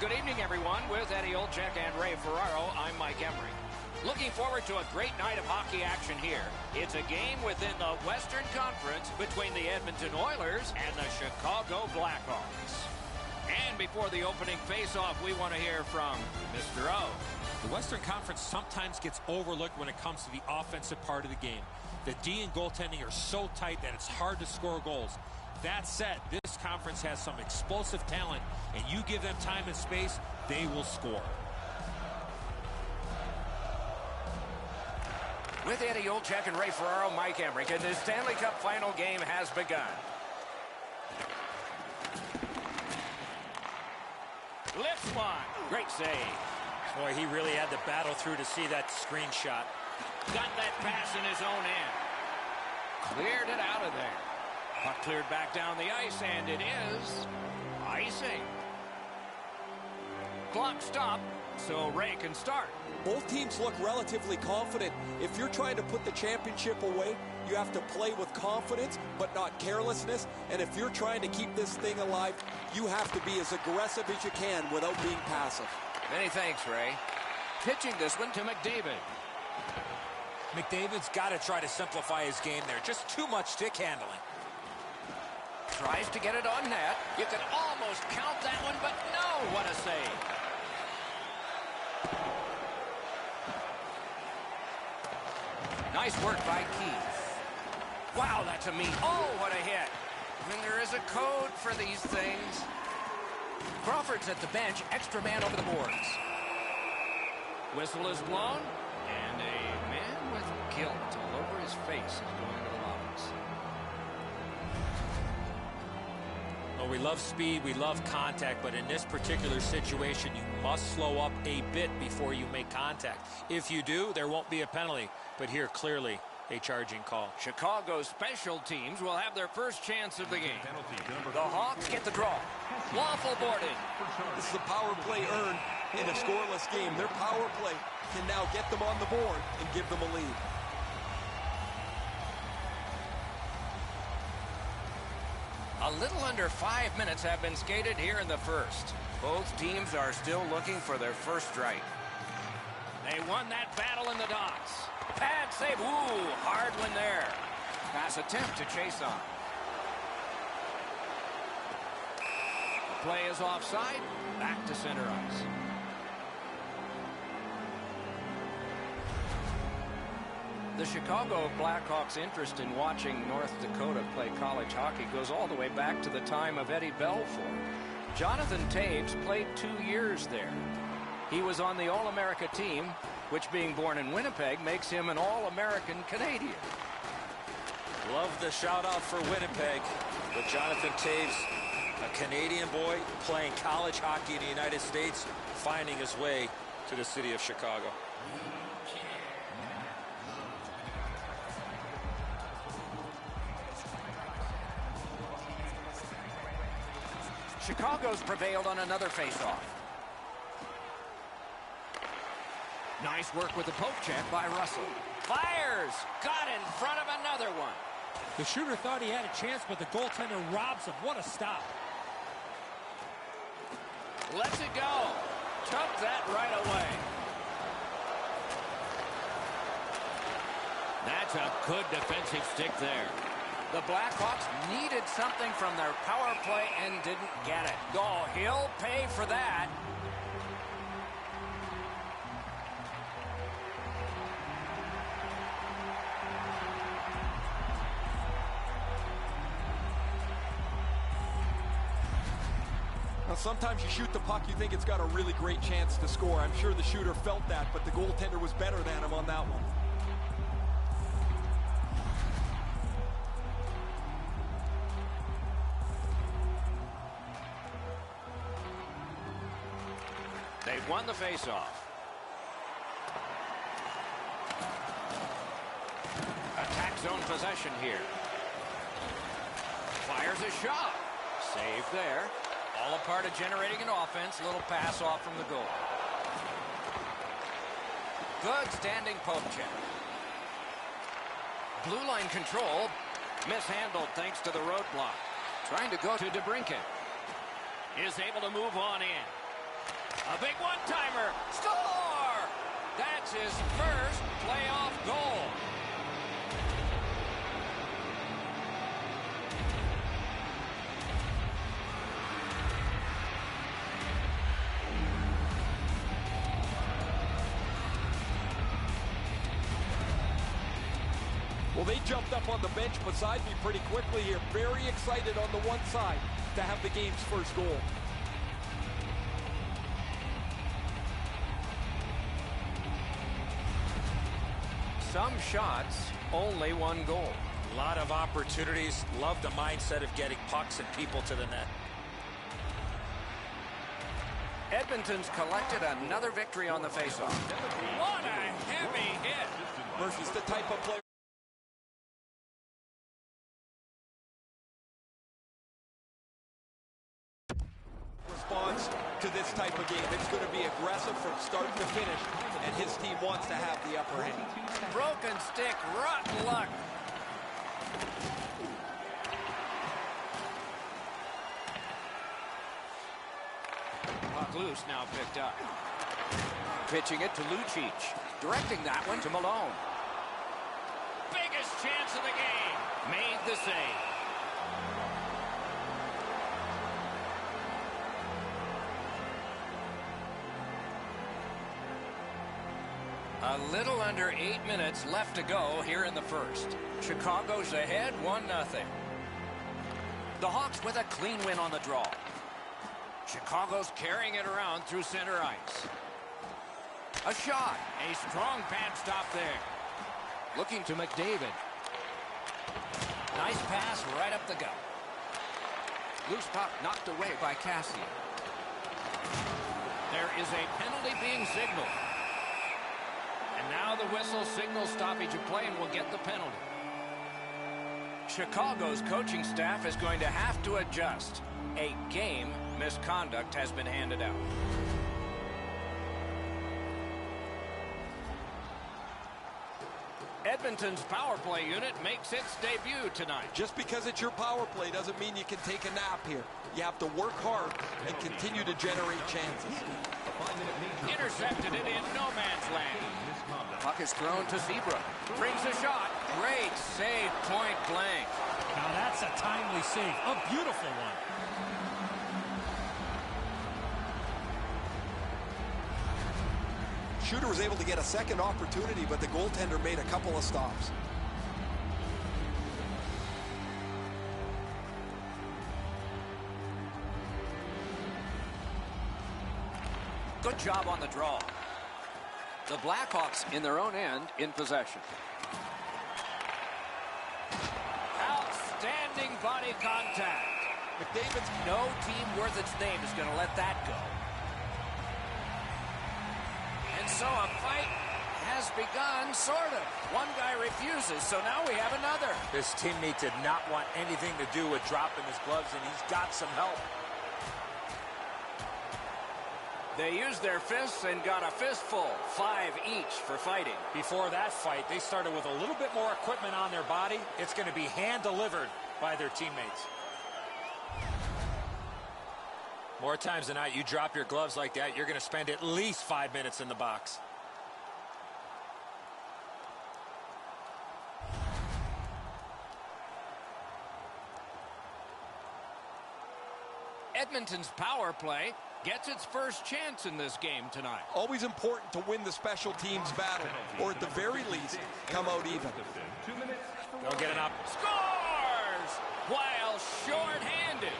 Good evening, everyone. With Eddie Olczyk and Ray Ferraro, I'm Mike Emery. Looking forward to a great night of hockey action here. It's a game within the Western Conference between the Edmonton Oilers and the Chicago Blackhawks. And before the opening face-off, we want to hear from Mr. O. The Western Conference sometimes gets overlooked when it comes to the offensive part of the game. The D and goaltending are so tight that it's hard to score goals. That said, this conference has some explosive talent, and you give them time and space, they will score. With Eddie Olczyk and Ray Ferraro, Mike Emery, and the Stanley Cup final game has begun. Lifts one. Great save. Boy, he really had to battle through to see that screenshot. Got that pass in his own end. Cleared it out of there. Puck cleared back down the ice, and it is icing. Clock stopped, so Ray can start. Both teams look relatively confident. If you're trying to put the championship away, you have to play with confidence, but not carelessness. And if you're trying to keep this thing alive, you have to be as aggressive as you can without being passive. Many thanks, Ray. Pitching this one to McDavid. McDavid's got to try to simplify his game there. Just too much stick handling. Tries to get it on net. You could almost count that one, but no, what a save. Nice work by Keith. Wow, that's a mean. Oh, what a hit. And there is a code for these things. Crawford's at the bench, extra man over the boards. Whistle is blown, and a man with guilt all over his face is going to the lobbies. Well, we love speed, we love contact, but in this particular situation, you must slow up a bit before you make contact. If you do, there won't be a penalty, but here, clearly, a charging call. Chicago's special teams will have their first chance of the game. The Hawks get the draw. Waffle boarded. This is a power play earned in a scoreless game. Their power play can now get them on the board and give them a lead. A little under 5 minutes have been skated here in the first. Both teams are still looking for their first strike. They won that battle in the docks. Pad save. Ooh, hard one there. Pass attempt to chase on. The play is offside. Back to center ice. The Chicago Blackhawks' interest in watching North Dakota play college hockey goes all the way back to the time of Eddie Belfour. Jonathan Toews played 2 years there. He was on the All-America team, which, being born in Winnipeg, makes him an All-American Canadian. Love the shout-out for Winnipeg, but Jonathan Toews, a Canadian boy playing college hockey in the United States, finding his way to the city of Chicago. Chicago's prevailed on another faceoff. Nice work with the poke check by Russell. Fires! Got in front of another one. The shooter thought he had a chance, but the goaltender robs him. What a stop. Lets it go. Took that right away. That's a good defensive stick there. The Blackhawks needed something from their power play and didn't get it. Oh, he'll pay for that. Now, sometimes you shoot the puck, you think it's got a really great chance to score. I'm sure the shooter felt that, but the goaltender was better than him on that one. They've won the faceoff. Attack zone possession here. Fires a shot. Save there. All a part of generating an offense. Little pass off from the goal. Good standing poke check. Blue line control. Mishandled thanks to the roadblock. Trying to go to DeBrincat. Is able to move on in. A big one-timer. Score! That's his first playoff goal. Well, they jumped up on the bench beside me pretty quickly here. Very excited on the one side to have the game's first goal. Some shots, only one goal. A lot of opportunities. Love the mindset of getting pucks and people to the net. Edmonton's collected another victory on the faceoff. What a heavy hit. Murphy's the type of player. Response to this type of game. It's going to be aggressive from start to finish, and his team wants to have the upper hand. Broken stick, rotten luck. Puck loose, now picked up. Pitching it to Lucic. Directing that one to Malone. Biggest chance of the game. Made the save. A little under 8 minutes left to go here in the first. Chicago's ahead 1-0. The Hawks with a clean win on the draw. Chicago's carrying it around through center ice. A shot. A strong pad stop there. Looking to McDavid. Nice pass right up the gut. Loose puck knocked away by Cassian. There is a penalty being signaled. And now the whistle signals stoppage of play and will get the penalty. Chicago's coaching staff is going to have to adjust. A game misconduct has been handed out. Edmonton's power play unit makes its debut tonight. Just because it's your power play doesn't mean you can take a nap here. You have to work hard and continue to generate chances. Intercepted it in no man's land. Puck is thrown to Seabrook. Brings a shot. Great save, point blank. Now that's a timely save. A beautiful one. Shooter was able to get a second opportunity, but the goaltender made a couple of stops. Good job on the draw. The Blackhawks in their own end in possession. Outstanding body contact. McDavid's no team worth its name is going to let that go. And so a fight has begun, sort of. One guy refuses, so now we have another. This teammate did not want anything to do with dropping his gloves, and he's got some help. They used their fists and got a fistful, 5 each for fighting. Before that fight, they started with a little bit more equipment on their body. It's going to be hand-delivered by their teammates. More times than not, you drop your gloves like that, you're going to spend at least 5 minutes in the box. Edmonton's power play gets its first chance in this game tonight. Always important to win the special teams battle, or at the very least, come out even. Go get it up. Scores! While short-handed.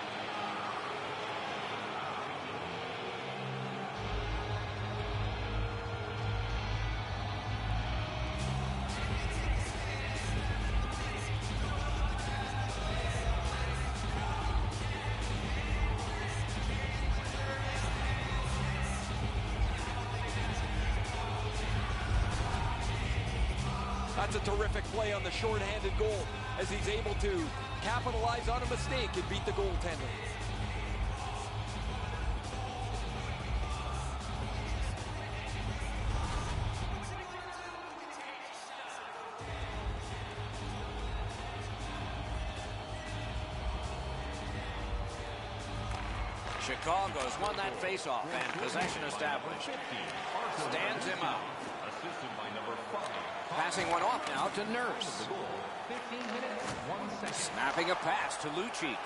That's a terrific play on the short-handed goal as he's able to capitalize on a mistake and beat the goaltender. Chicago's won that faceoff and possession established. Stands him up. Passing one off now to Nurse. Snapping a pass to Lucic.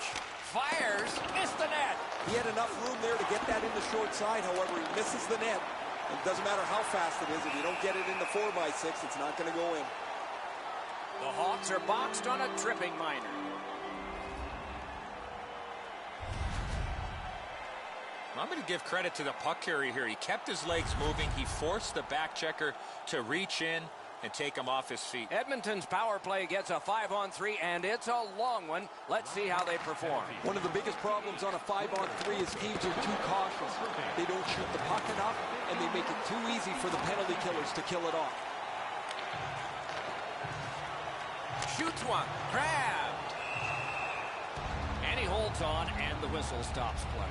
Fires, missed the net. He had enough room there to get that in the short side. However, he misses the net. It doesn't matter how fast it is. If you don't get it in the 4x6, it's not going to go in. The Hawks are boxed on a tripping minor. I'm going to give credit to the puck carrier here. He kept his legs moving. He forced the back checker to reach in and take him off his feet. Edmonton's power play gets a 5-on-3, and it's a long one. Let's see how they perform. One of the biggest problems on a 5-on-3 is teams are too cautious. They don't shoot the puck enough, and they make it too easy for the penalty killers to kill it off. Shoots one, grabbed. And he holds on, and the whistle stops play.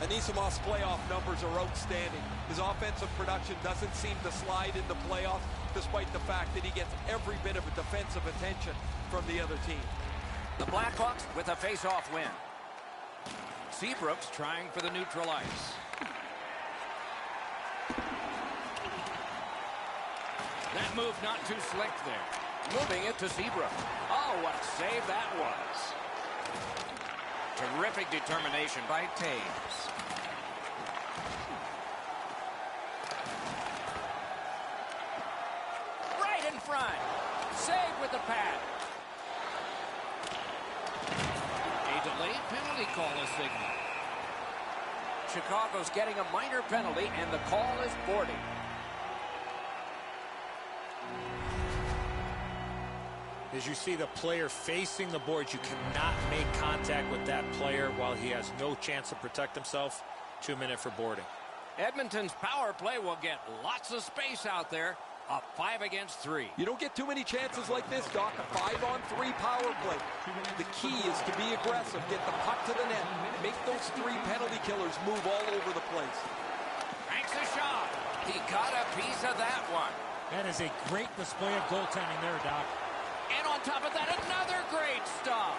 Anisimov's playoff numbers are outstanding. His offensive production doesn't seem to slide in the playoffs, despite the fact that he gets every bit of defensive attention from the other team. The Blackhawks with a face-off win. Seabrook's trying for the neutral ice. That move not too slick there. Moving it to Seabrook. Oh, what a save that was. Terrific determination by Taves. Right in front. Save with the pad. A delayed penalty call is signaled. Chicago's getting a minor penalty, and the call is boarding. As you see the player facing the boards, you cannot make contact with that player while he has no chance to protect himself. 2 minutes for boarding. Edmonton's power play will get lots of space out there. A 5-against-3. You don't get too many chances like this, Doc. A 5-on-3 power play. The key is to be aggressive, get the puck to the net, make those 3 penalty killers move all over the place. Banks a shot. He got a piece of that one. That is a great display of goaltending there, Doc. And on top of that, another great stop.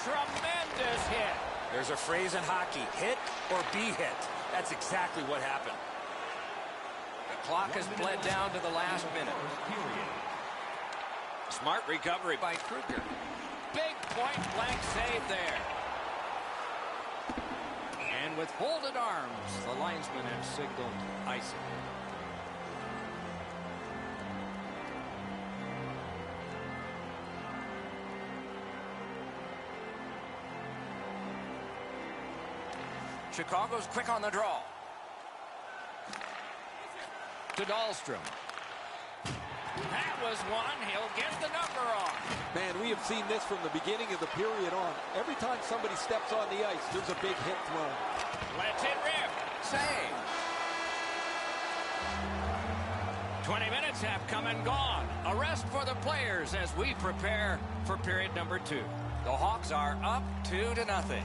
Tremendous hit. There's a phrase in hockey, hit or be hit. That's exactly what happened. The clock has bled down to the last minute. Smart recovery by Kruger. Big point-blank save there. And with folded arms, the linesman has signaled icing. Chicago's quick on the draw. To Dahlstrom. That was one. He'll get the number on. Man, we have seen this from the beginning of the period on. Every time somebody steps on the ice, there's a big hit thrown. Let's it rip. Save. 20 minutes have come and gone. A rest for the players as we prepare for period number 2. The Hawks are up 2-0.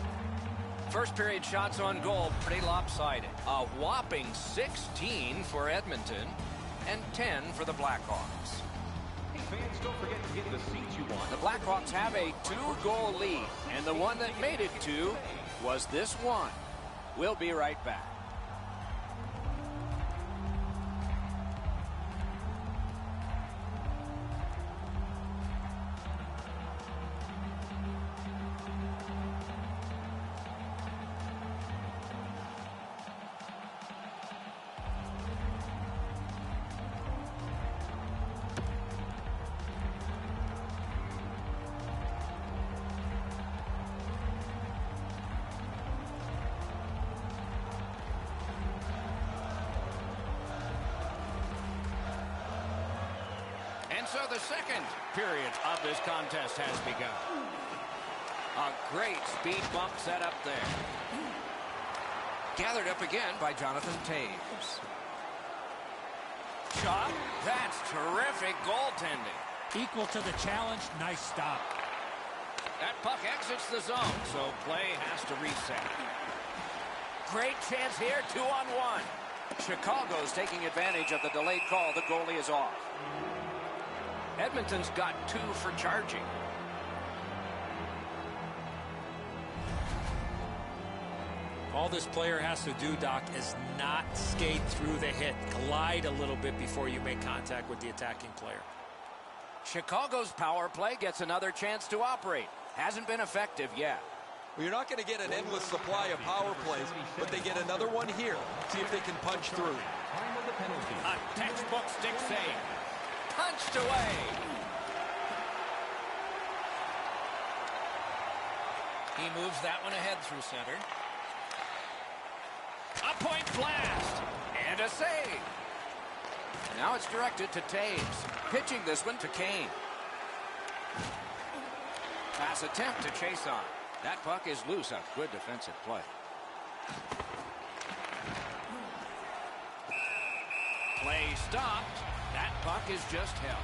First period shots on goal, pretty lopsided. A whopping 16 for Edmonton and 10 for the Blackhawks. Hey fans, don't forget to get the seats you want. The Blackhawks have a 2-goal lead, and the one that made it 2 was this one. We'll be right back. So the second period of this contest has begun. A great speed bump set up there. Gathered up again by Jonathan Taves. Shot. That's terrific goaltending. Equal to the challenge. Nice stop. That puck exits the zone, so play has to reset. Great chance here, 2-on-1. Chicago's taking advantage of the delayed call. The goalie is off. Edmonton's got 2 for charging. All this player has to do, Doc, is not skate through the hit. Glide a little bit before you make contact with the attacking player. Chicago's power play gets another chance to operate. Hasn't been effective yet. Well, you're not going to get an endless supply of power plays, but they get another one here. See if they can punch through. A textbook stick save. Punched away. He moves that one ahead through center. A point blast. And a save. Now it's directed to Taves. Pitching this one to Kane. Pass attempt to chase on. That puck is loose. A good defensive play. Play stopped. That puck is just held.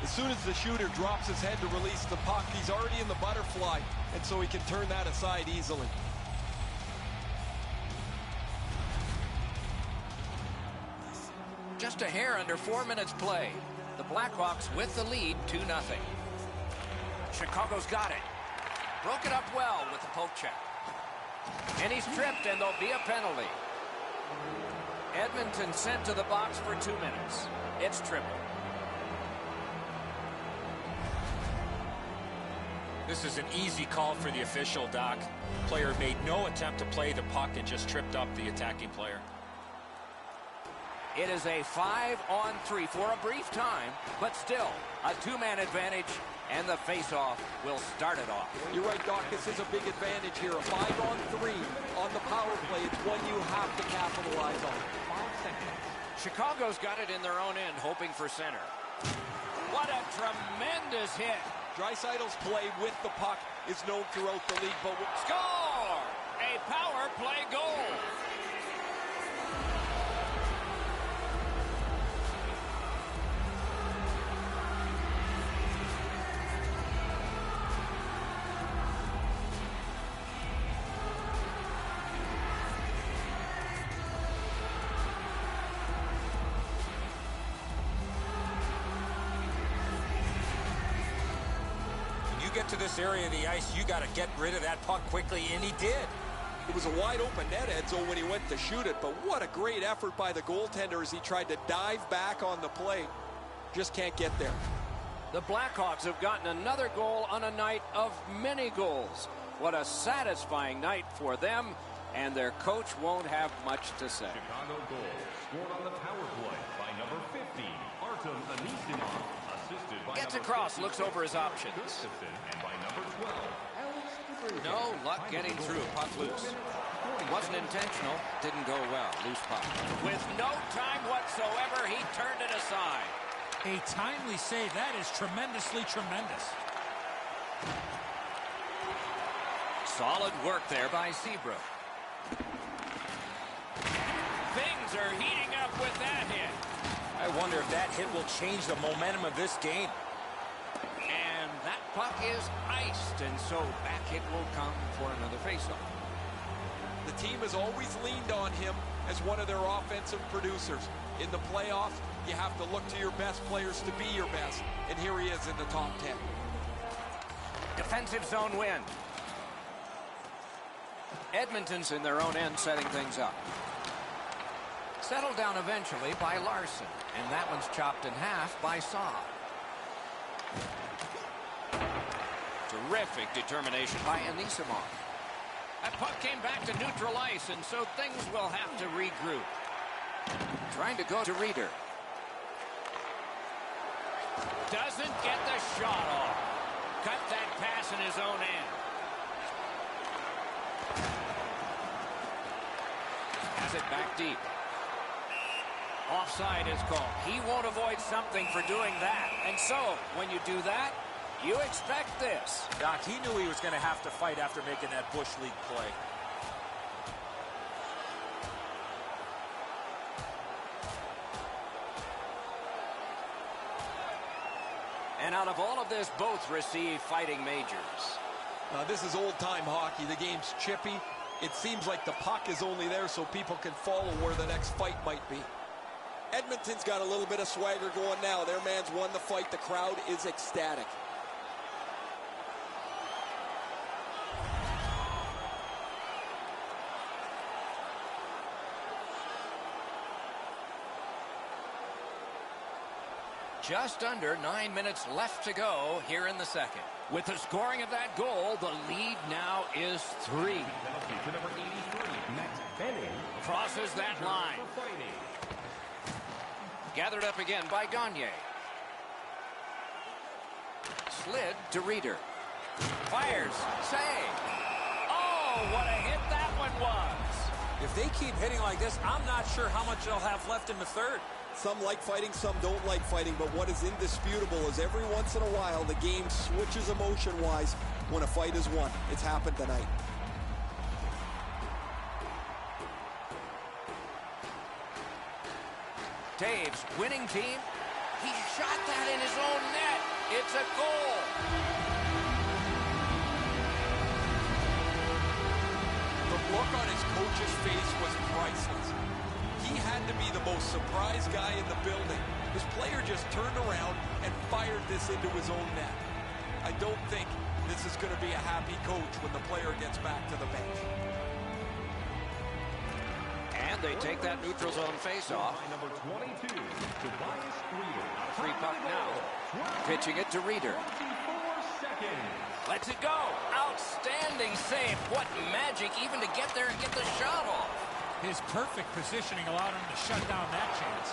As soon as the shooter drops his head to release the puck, he's already in the butterfly, and so he can turn that aside easily. Just a hair under 4 minutes play. The Blackhawks with the lead 2-0. Chicago's got it. Broke it up well with the poke check. And he's tripped, and there'll be a penalty. Edmonton sent to the box for 2 minutes. It's triple. This is an easy call for the official, Doc. Player made no attempt to play the puck and just tripped up the attacking player. It is a 5-on-3 for a brief time, but still a two-man advantage, and the face-off will start it off. You're right, Doc. This is a big advantage here. A 5-on-3 on the power play. It's one you have to capitalize on. 5 seconds. Chicago's got it in their own end, hoping for center. What a tremendous hit. Draisaitl's play with the puck is known throughout the league, but Score! A power play goal. Get to this area of the ice, you got to get rid of that puck quickly, and he did. it was a wide open net, Edzo, when he went to shoot it, but what a great effort by the goaltender as he tried to dive back on the play. Just can't get there. The Blackhawks have gotten another goal on a night of many goals. What a satisfying night for them, and their coach won't have much to say. Chicago goal scored on the power play by number 50, Artem Anisimov, assisted by Gets number across, 50, looks over his options. Gustafson, and by number 12, Alex Cabrera. No luck getting through. Puck loose. Wasn't intentional. Didn't go well. Loose puck. With no time whatsoever, he turned it aside. A timely save. That is tremendously tremendous. Solid work there by Seabrook. Things are heating up with that hit. I wonder if that hit will change the momentum of this game. And that puck is iced, and so back hit will come for another faceoff. The team has always leaned on him as one of their offensive producers. In the playoffs, you have to look to your best players to be your best. And here he is in the top 10. Defensive zone win. Edmonton's in their own end setting things up. Settled down eventually by Larson. And that one's chopped in half by Saab. Terrific determination by Anisimov. That puck came back to neutral ice, and so things will have to regroup. Trying to go to Reeder. Doesn't get the shot off. Cut that pass in his own end. Has it back deep. Offside is called. He won't avoid something for doing that. And so, when you do that, you expect this. Doc, he knew he was going to have to fight after making that Bush League play. And out of all of this, both receive fighting majors. This is old-time hockey. The game's chippy. It seems like the puck is only there so people can follow where the next fight might be. Edmonton's got a little bit of swagger going now. Their man's won the fight. The crowd is ecstatic. Just under 9 minutes left to go here in the second. With the scoring of that goal, the lead now is 3. Penalty to number 83, Matt Benning. Crosses that line. Gathered up again by Gagne. Slid to Reeder. Fires. Save. Oh, what a hit that one was. If they keep hitting like this, I'm not sure how much they'll have left in the third. Some like fighting, some don't like fighting, but what is indisputable is every once in a while the game switches emotion-wise when a fight is won. It's happened tonight. Taves, winning team. He shot that in his own net. It's a goal. The look on his coach's face was priceless. He had to be the most surprised guy in the building. This player just turned around and fired this into his own net. I don't think this is going to be a happy coach when the player gets back to the bench. And they take that neutral zone face-off. Number 22, Tobias Reeder. Free puck now. Pitching it to Reeder. 24 seconds. Lets it go. Outstanding save. What magic even to get there and get the shot off. His perfect positioning allowed him to shut down that chance.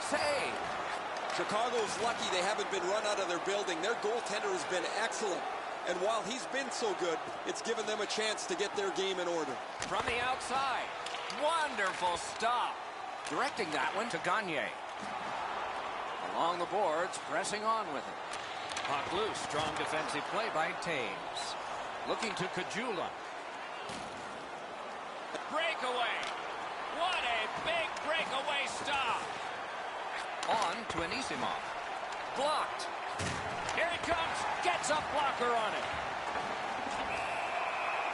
Save. Chicago's lucky they haven't been run out of their building. Their goaltender has been excellent. And while he's been so good, it's given them a chance to get their game in order. From the outside. Wonderful stop. Directing that one to Gagne. Along the boards, pressing on with it. Puck loose. Strong defensive play by Taves. Looking to Caggiula. Breakaway. What a big breakaway stop. On to Anisimov. Blocked. Here it comes. Gets a blocker on it.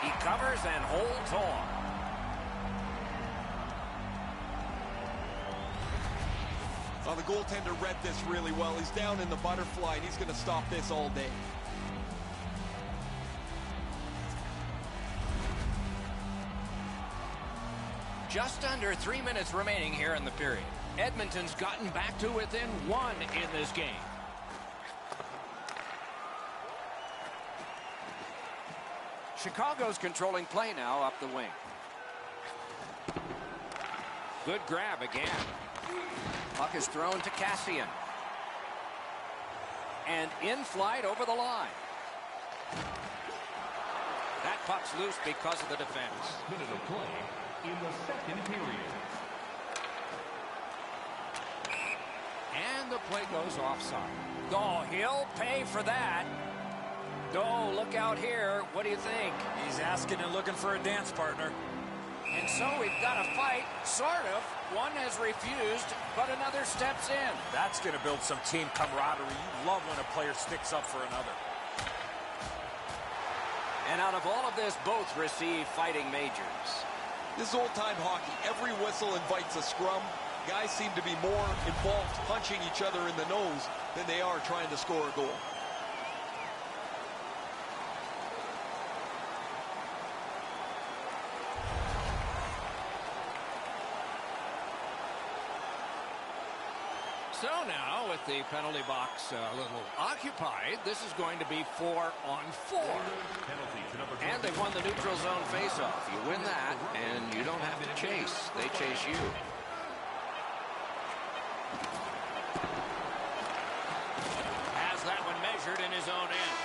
He covers and holds on. Well, the goaltender read this really well. He's down in the butterfly, and he's going to stop this all day. Just under 3 minutes remaining here in the period. Edmonton's gotten back to within 1 in this game. Chicago's controlling play now up the wing. Good grab again. Puck is thrown to Cassian. And in flight over the line. That puck's loose because of the defense. Minute of play in the second period. And the play goes offside. Oh, he'll pay for that. Oh, look out here. What do you think? He's asking and looking for a dance partner. And so we've got a fight, sort of. One has refused, but another steps in. That's going to build some team camaraderie. You love when a player sticks up for another. And out of all of this, both receive fighting majors. This is old-time hockey. Every whistle invites a scrum. Guys seem to be more involved punching each other in the nose than they are trying to score a goal. So now, with the penalty box a little occupied, this is going to be 4-on-4. Penalty to number 20. And they've won the neutral zone faceoff. You win that, and you don't have to chase. They chase you. Has that one measured in his own end.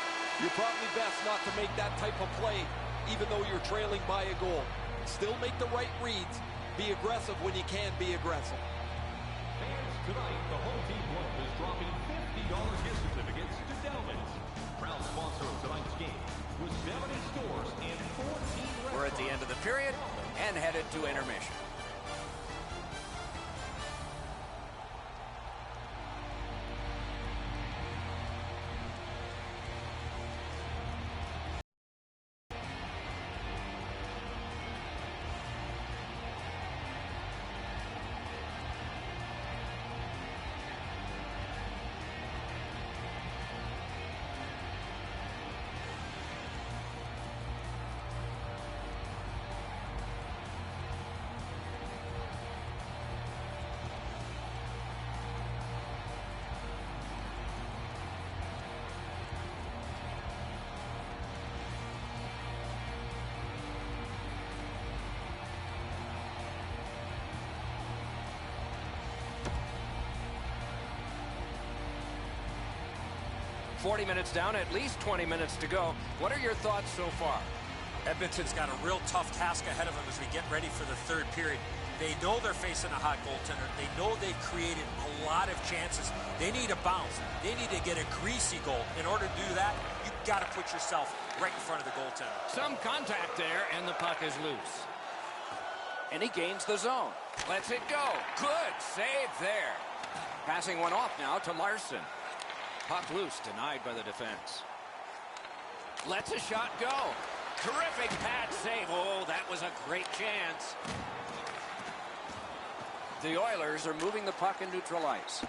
You're probably best not to make that type of play, even though you're trailing by a goal. Still make the right reads. Be aggressive when you can be aggressive. Fans, tonight, the home team club is dropping $50 gift certificates to Delvin's. Proud sponsor of tonight's game was Delvin's stores in 14 We're at the end of the period and headed to intermission. 40 minutes down, at least 20 minutes to go. What are your thoughts so far? Edmonton's got a real tough task ahead of them as we get ready for the third period. They know they're facing a hot goaltender. They know they've created a lot of chances. They need a bounce. They need to get a greasy goal. In order to do that, you've got to put yourself right in front of the goaltender. Some contact there, and the puck is loose. And he gains the zone. Lets it go. Good save there. Passing one off now to Larson. Puck loose, denied by the defense. Lets a shot go. Terrific pad save. Oh, that was a great chance. The Oilers are moving the puck in neutral ice.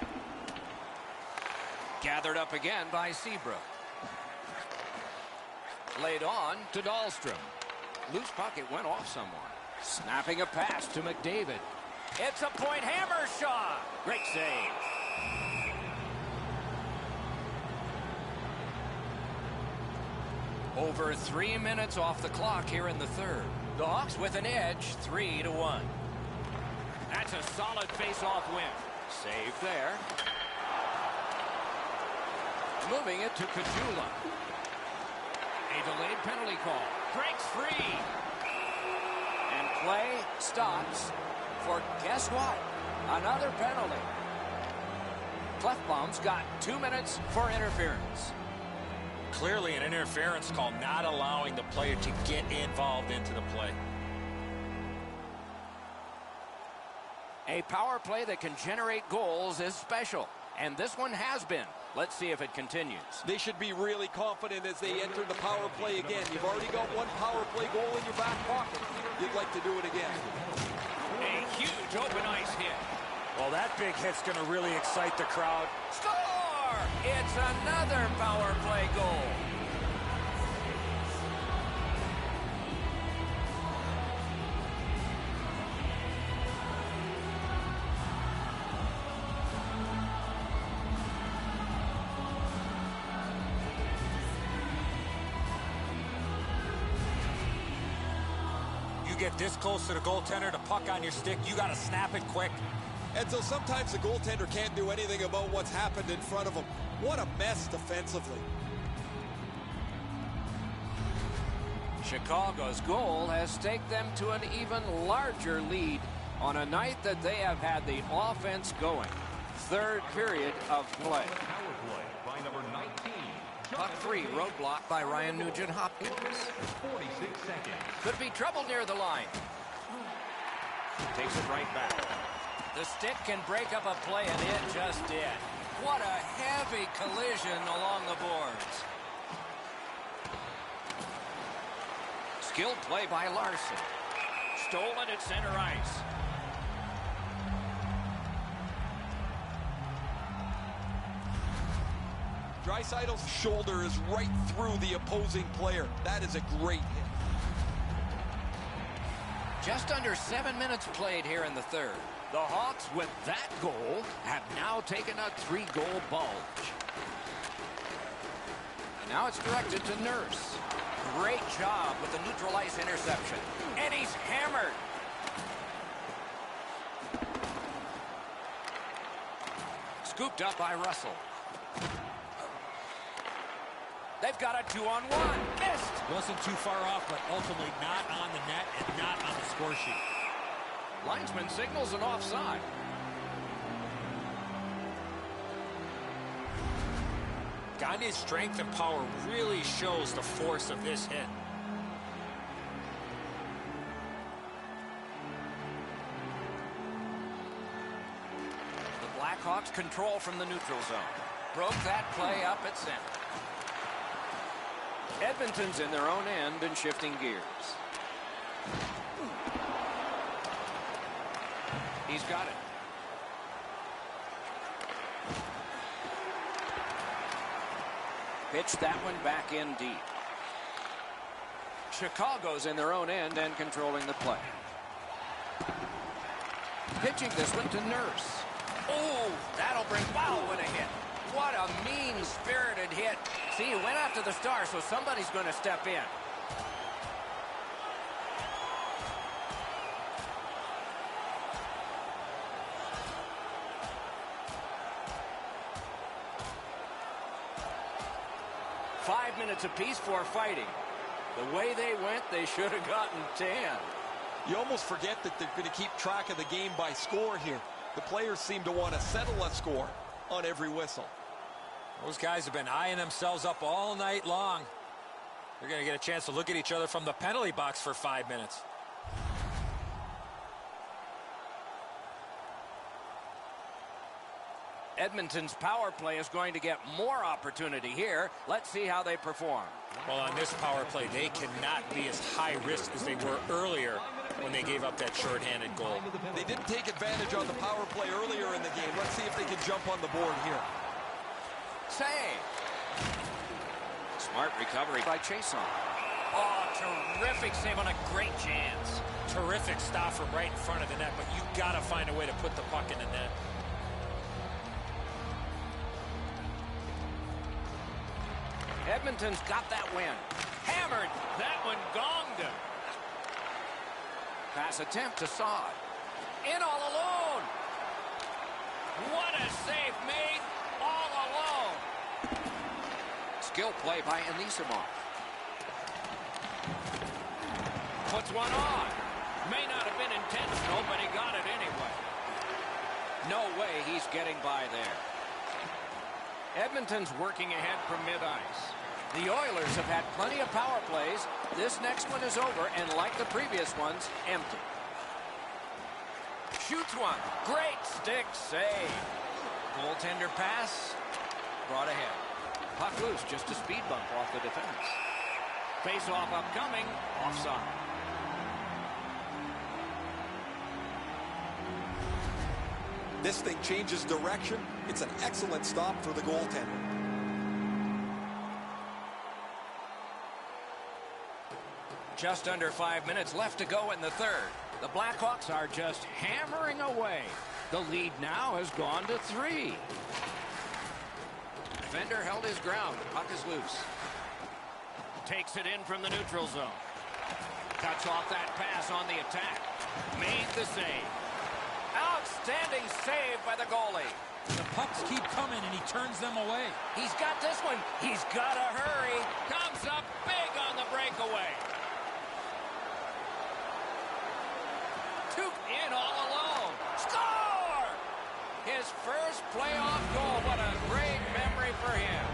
Gathered up again by Seabrook. Laid on to Dahlstrom. Loose puck, it went off someone. Snapping a pass to McDavid. It's a point hammer shot. Great save. Over 3 minutes off the clock here in the third. The Hawks with an edge, 3-1. That's a solid face-off win. Save there. Moving it to Kajula. A delayed penalty call. Breaks free. And play stops for, guess what? Another penalty. Clefbaum's got 2 minutes for interference. Clearly an interference call, not allowing the player to get involved into the play. A power play that can generate goals is special, and this one has been. Let's see if it continues. They should be really confident as they enter the power play again. You've already got one power play goal in your back pocket. You'd like to do it again. A huge open ice hit. Well, that big hit's going to really excite the crowd. Score! It's another power play goal. You get this close to the goaltender, the puck on your stick, you got to snap it quick. And so sometimes the goaltender can't do anything about what's happened in front of him. What a mess defensively. Chicago's goal has taken them to an even larger lead on a night that they have had the offense going. Third period of play. Power play by number 19. Puck free, roadblock by Ryan Nugent-Hopkins. 46 seconds. Could be trouble near the line. Takes it right back. The stick can break up a play, and it just did. What a heavy collision along the boards. Skilled play by Larson. Stolen at center ice. Draisaitl's shoulder is right through the opposing player. That is a great hit. Just under 7 minutes played here in the third. The Hawks, with that goal, have now taken a 3-goal bulge. And now it's directed to Nurse. Great job with the neutral ice interception. And he's hammered. Scooped up by Russell. They've got a 2-on-1. Missed. Wasn't too far off, but ultimately not on the net and not on the score sheet. Linesman signals an offside. Gagne's strength and power really shows the force of this hit. The Blackhawks control from the neutral zone. Broke that play up at center. Edmonton's in their own end and shifting gears. He's got it. Pitched that one back in deep. Chicago's in their own end and controlling the play. Pitching this one to Nurse. Oh, that'll bring, wow, what a hit. What a mean-spirited hit. See, he went after the star, so somebody's going to step in. 5 minutes apiece for fighting. The way they went, they should have gotten 10. You almost forget that they're going to keep track of the game by score here. The players seem to want to settle a score on every whistle. Those guys have been eyeing themselves up all night long. They're going to get a chance to look at each other from the penalty box for 5 minutes. Edmonton's power play is going to get more opportunity here. Let's see how they perform. Well, on this power play, they cannot be as high risk as they were earlier when they gave up that shorthanded goal. They didn't take advantage on the power play earlier in the game. Let's see if they can jump on the board here. Save. Smart recovery by Chason. Oh, terrific save on a great chance. Terrific stop from right in front of the net, but you got to find a way to put the puck in the net. Edmonton's got that win. Hammered. That one gonged him. Pass attempt to Saad. In all alone. What a save made all alone. Skill play by Anisimov. Puts one on. May not have been intentional, but he got it anyway. No way he's getting by there. Edmonton's working ahead from mid-ice. The Oilers have had plenty of power plays. This next one is over, and like the previous ones, empty. Shoots one. Great stick save. Goaltender pass. Brought ahead. Puck loose, just a speed bump off the defense. Face-off upcoming. Offside. This thing changes direction. It's an excellent stop for the goaltender. Just under 5 minutes left to go in the third. The Blackhawks are just hammering away. The lead now has gone to 3. Defender held his ground. Puck is loose. Takes it in from the neutral zone. Cuts off that pass on the attack. Made the save. Outstanding save by the goalie. The pucks keep coming, and he turns them away. He's got this one. He's got to hurry. Comes up big on the breakaway. Took in all alone. Score! His first playoff goal. What a great memory for him.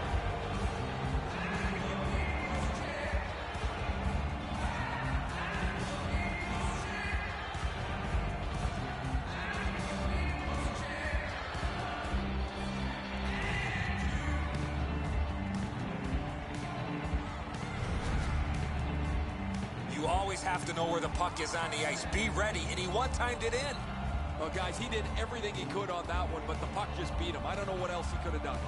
You always have to know where the puck is on the ice. Be ready, and he one-timed it in. Well, guys, he did everything he could on that one, but the puck just beat him. I don't know what else he could have done.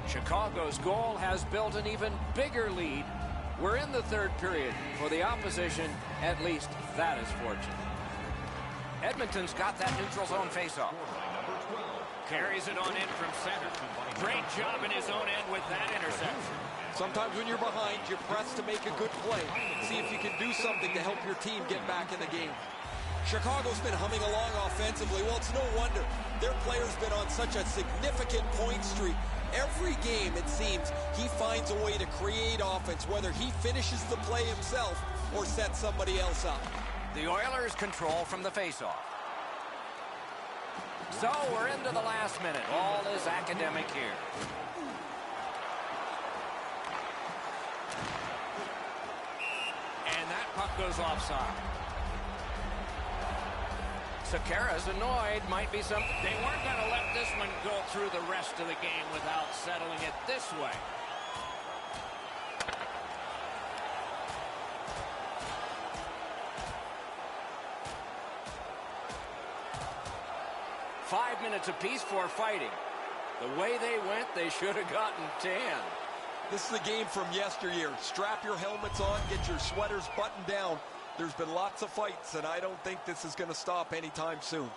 Chicago's goal has built an even bigger lead. We're in the third period. For the opposition, at least that is fortunate. Edmonton's got that neutral zone faceoff. Carries it on in from center. Great job in his own end with that interception. Sometimes when you're behind, you press to make a good play. See if you can do something to help your team get back in the game. Chicago's been humming along offensively. Well, it's no wonder. Their player's been on such a significant point streak. Every game, it seems, he finds a way to create offense, whether he finishes the play himself or sets somebody else up. The Oilers control from the faceoff. So we're into the last minute. All is academic here. And that puck goes offside. Sakara's annoyed. Might be some. They weren't going to let this one go through the rest of the game without settling it this way. Five minutes apiece for fighting. The way they went, they should have gotten 10. This is a game from yesteryear. Strap your helmets on, get your sweaters buttoned down. There's been lots of fights, and I don't think this is going to stop anytime soon.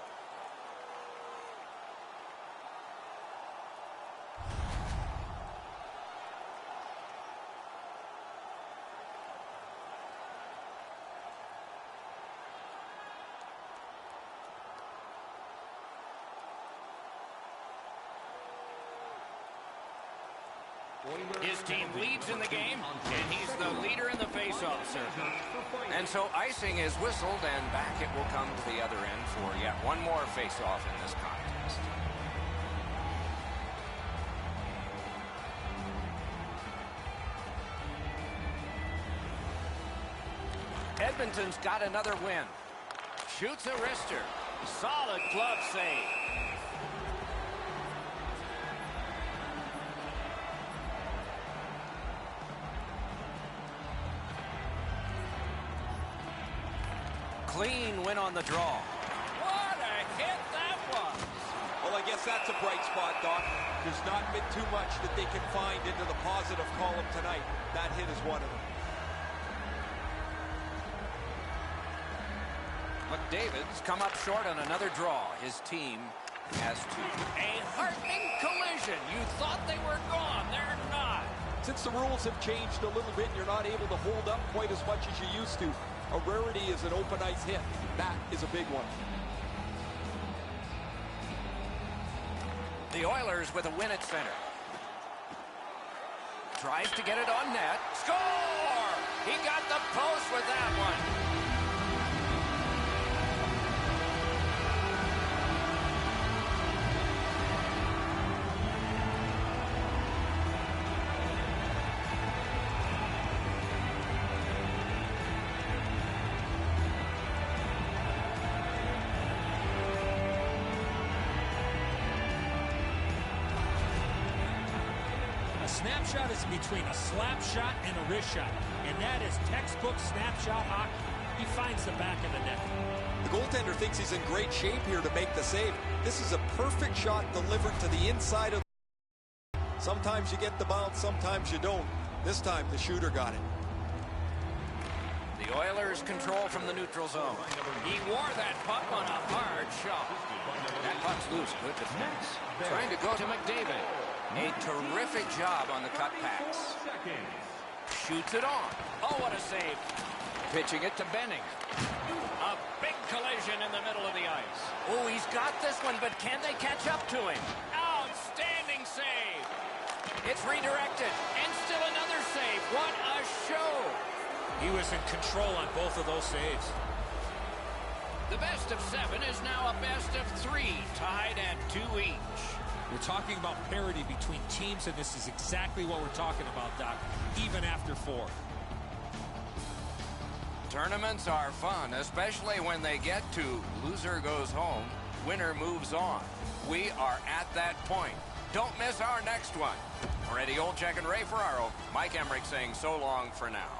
His team leads in the game, and he's the leader in the faceoff circle. And so icing is whistled, and back it will come to the other end for yet one more faceoff in this contest. Edmonton's got another win. Shoots a wrister. Solid glove save. Clean win on the draw. What a hit that was. Well, I guess that's a bright spot, Doc. There's not been too much that they can find into the positive column tonight. That hit is one of them. McDavid's come up short on another draw. His team has two. A heartening collision. You thought they were gone. They're not. Since the rules have changed a little bit, you're not able to hold up quite as much as you used to. A rarity is an open ice hit. That is a big one. The Oilers with a win at center. Tries to get it on net. Score! He got the post with that one. Snapshot is between a slap shot and a wrist shot, and that is textbook snapshot hockey. He finds the back of the net. The goaltender thinks he's in great shape here to make the save. This is a perfect shot delivered to the inside of the... Sometimes you get the bounce, sometimes you don't. This time the shooter got it. The Oilers control from the neutral zone. He wore that puck on a hard shot. That puck's loose. Good defense. Trying to go to McDavid. A terrific job on the cut pass. Shoots it on. Oh, what a save. Pitching it to Benning. A big collision in the middle of the ice. Oh, he's got this one, but can they catch up to him? Outstanding save. It's redirected. And still another save. What a show. He was in control on both of those saves. The best of 7 is now a best of 3, tied at 2 each. We're talking about parity between teams, and this is exactly what we're talking about, Doc, even after 4. Tournaments are fun, especially when they get to loser goes home, winner moves on. We are at that point. Don't miss our next one. For Eddie Olczyk and Ray Ferraro, Mike Emmerich saying so long for now.